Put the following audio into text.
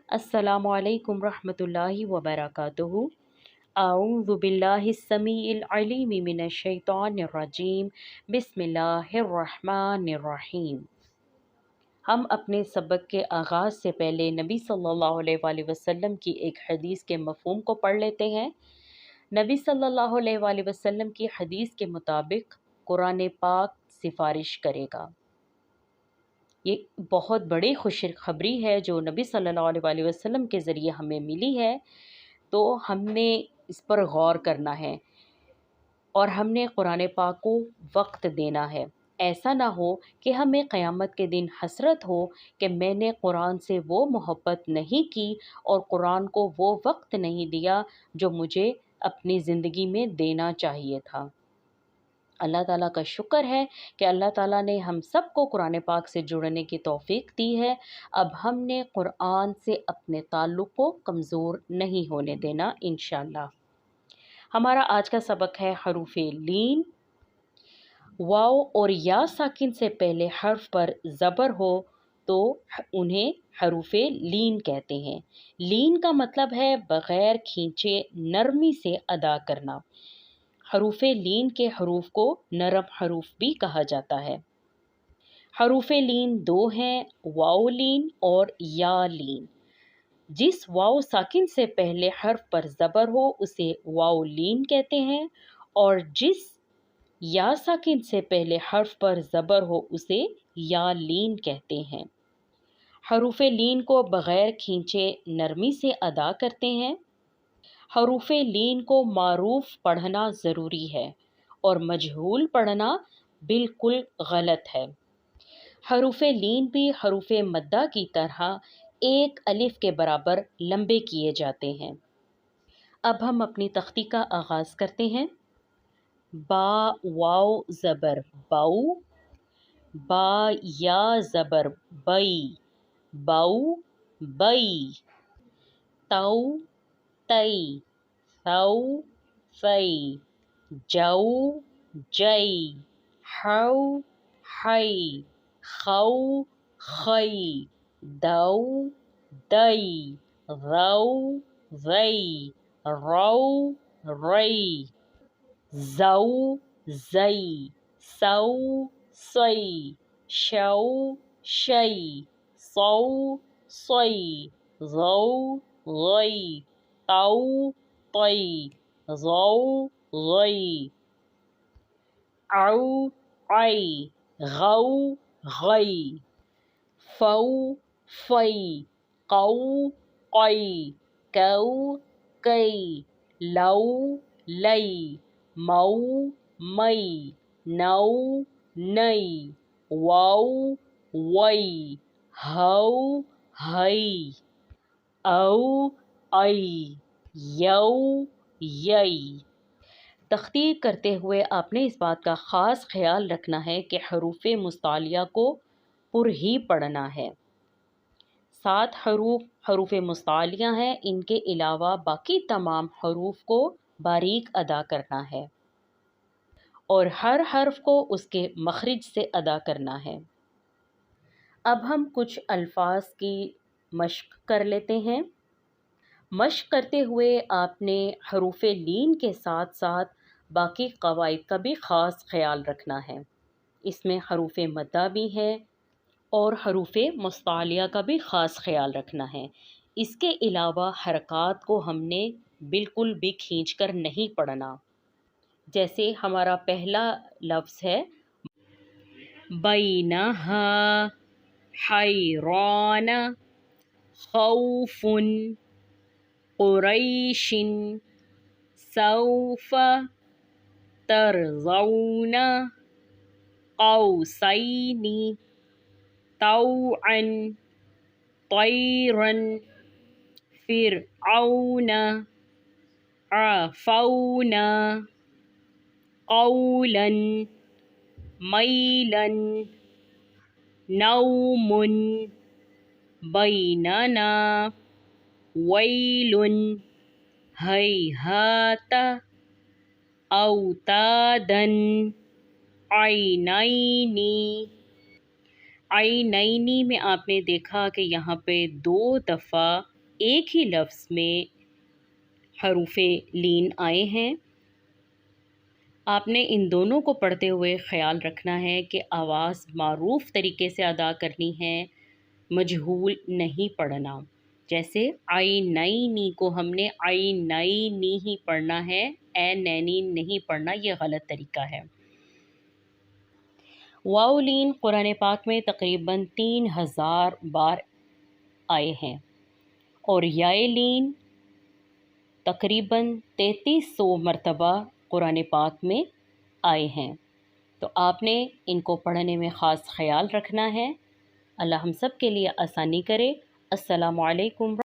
अस्सलामु अलैकुम रहमतुल्लाहि व बरकातुहू। अऊज़ु बिल्लाहिस समीइल अलीम मिनश शैतानिर रजीम। बिस्मिल्लाहिर्रहमानिर रहीम। हम अपने सबक के आगाज़ से पहले नबी सल्लल्लाहु अलैहि वसल्लम की एक हदीस के मफ़हूम को पढ़ लेते हैं। नबी सल्लल्लाहु अलैहि वसल्लम की हदीस के मुताबिक कुरान पाक सिफारिश करेगा। ये बहुत बड़ी खुशखबरी है जो नबी सल्लल्लाहु अलैहि वसल्लम के ज़रिए हमें मिली है, तो हमने इस पर गौर करना है और हमने कुरान पाक को वक्त देना है। ऐसा ना हो कि हमें क़यामत के दिन हसरत हो कि मैंने कुरान से वो मोहब्बत नहीं की और कुरान को वो वक्त नहीं दिया जो मुझे अपनी ज़िंदगी में देना चाहिए था। अल्लाह ताला का शुक्र है कि अल्लाह ताला ने हम सबको कुरान पाक से जुड़ने की तौफीक दी है। अब हमने कुरान से अपने ताल्लुक़ को कमज़ोर नहीं होने देना इंशाअल्लाह। हमारा आज का सबक है हरूफ़ लीन। वाव और या साकिन से पहले हर्फ पर ज़बर हो तो उन्हें हरूफ़ लीन कहते हैं। लीन का मतलब है बग़ैर खींचे नरमी से अदा करना। हरूफ़ लीन के हरूफ को नरम हरूफ भी कहा जाता है। हरूफ़ लीन दो हैं, वाव लीन और या लीन। जिस वाव साकिन से पहले हर्फ पर ज़बर हो उसे वाव लीन कहते हैं और जिस या साकिन से पहले हर्फ पर ज़बर हो उसे या लीन कहते हैं। हरूफ़ लीन को बग़ैर खींचे नरमी से अदा करते हैं। हरूफ़ लीन को मारूफ पढ़ना ज़रूरी है और मजहूल पढ़ना बिल्कुल गलत है। हरूफ़ लीन भी हरूफ़ मद्दा की तरह एक अलिफ के बराबर लंबे किए जाते हैं। अब हम अपनी तख्ती का आगाज़ करते हैं। बा वाव ज़बर बाऊ, बा या ज़बर बई बाऊ बई, ताऊ तई थौ फई, जऊ जई, हौ हई, खौ खई, दौ दई, रौ रई, रौ रई, ज़ौ ज़ई, सौ सई, शौ शई, सौ सई, ज़ौ ग़ई, तौ तई, ज़ौ ग़ई, औ ऐ, गौ गई, फौ फई, कौ क़ई, कौ कई, लौ लई, मौ मई, नौ नई, वौ वई, हौ हई, औ ऐ, यौ यई। तख्तीक करते हुए आपने इस बात का ख़ास ख्याल रखना है कि हरूफ़ मुस्तालिया को पुर ही पढ़ना है। 7 हरूफ़ मुस्तालिया हैं, इनके अलावा बाकी तमाम हरूफ को बारीक अदा करना है और हर हर्फ को उसके मखरिज से अदा करना है। अब हम कुछ अल्फाज की मश्क कर लेते हैं। मश्क करते हुए आपने हरूफ़ लीन के साथ साथ बाकी क़वाइद का भी ख़ास ख्याल रखना है। इसमें हरूफ़ मद्दा भी है और हरूफ़ मुस्तालिया का भी ख़ास ख्याल रखना है। इसके अलावा हरक़ात को हमने बिल्कुल भी खींचकर नहीं पढ़ना। जैसे हमारा पहला लफ्ज़ है बैनहा, हैरान, खौफुन, कुरैशिन, सौफ, तरज़ौन, कौसैनी, तौअन, तैरन, फिरऔन, अफ़ौन, कौलन, मैलन, नौमुन, बैनना, वैलुन, हैहात, औतादन, ऐनैनी। ऐनैनी में आपने देखा कि यहाँ पे 2 दफ़ा ایک ہی لفظ میں حروف لین آئے ہیں۔ آپ نے ان دونوں کو پڑھتے ہوئے خیال رکھنا ہے کہ آواز معروف طریقے سے ادا کرنی ہے، مجہول نہیں پڑھنا۔ جیسے آئی نئی نی کو ہم نے آئی نئی نی ہی پڑھنا ہے، اے نینی نہیں پڑھنا، یہ غلط طریقہ ہے۔ واؤلین قرآن پاک میں تقریباً 3000 بار آئے ہیں اور یائلین تقریباً 3300 مرتبہ قرآن پاک میں آئے ہیں۔ تو آپ نے ان کو پڑھنے میں خاص خیال رکھنا ہے۔ اللہ ہم سب کے لیے آسانی کرے۔ السلام علیکم۔